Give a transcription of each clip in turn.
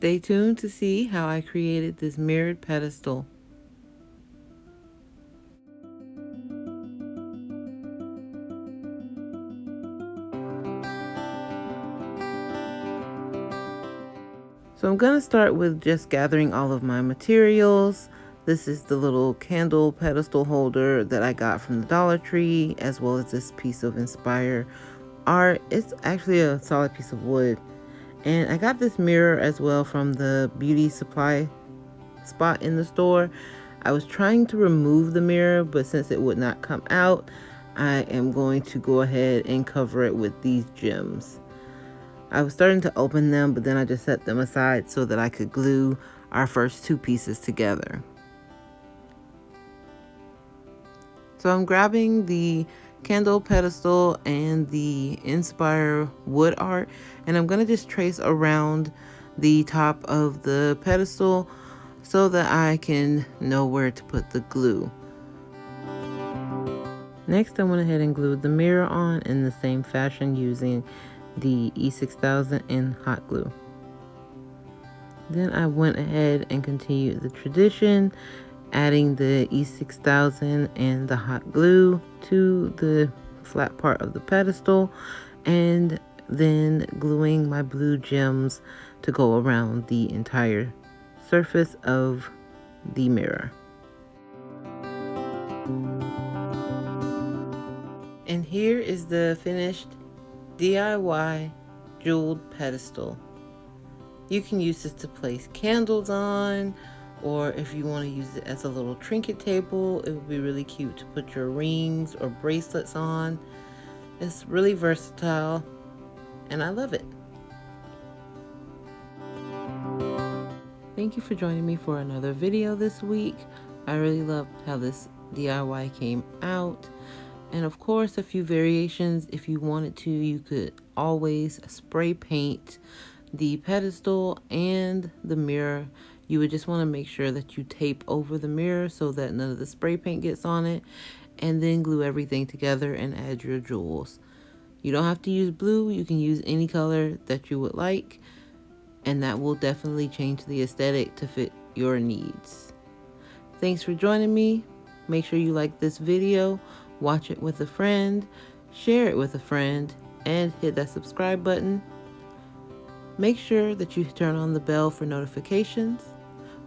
Stay tuned to see how I created this mirrored pedestal. So I'm going to start with just gathering all of my materials. This is the little candle pedestal holder that I got from the Dollar Tree, as well as this piece of Inspire art. It's actually a solid piece of wood. And I got this mirror as well from the beauty supply spot in the store. I was trying to remove the mirror, but since it would not come out, I am going to go ahead and cover it with these gems. I was starting to open them, but then I just set them aside so that I could glue our first two pieces together. So I'm grabbing the candle pedestal and the Inspire wood art, and I'm going to just trace around the top of the pedestal so that I can know where to put the glue. Next, I went ahead and glued the mirror on in the same fashion using the E6000 and hot glue. Then I went ahead and continued the tradition, adding the E6000 and the hot glue to the flat part of the pedestal, and then gluing my blue gems to go around the entire surface of the mirror. And here is the finished DIY jeweled pedestal. You can use this to place candles on, or if you want to use it as a little trinket table, it would be really cute to put your rings or bracelets on. It's really versatile, and I love it. Thank you for joining me for another video this week. I really loved how this DIY came out. And of course, a few variations. If you wanted to, you could always spray paint the pedestal and the mirror. You would just want to make sure that you tape over the mirror so that none of the spray paint gets on it, and then glue everything together and add your jewels. You don't have to use blue. You can use any color that you would like, and that will definitely change the aesthetic to fit your needs. Thanks for joining me. Make sure you like this video, watch it with a friend, share it with a friend, and hit that subscribe button. Make sure that you turn on the bell for notifications.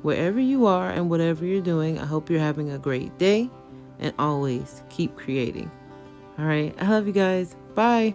Wherever you are and whatever you're doing, I hope you're having a great day, and always keep creating. All right, I love you guys. Bye.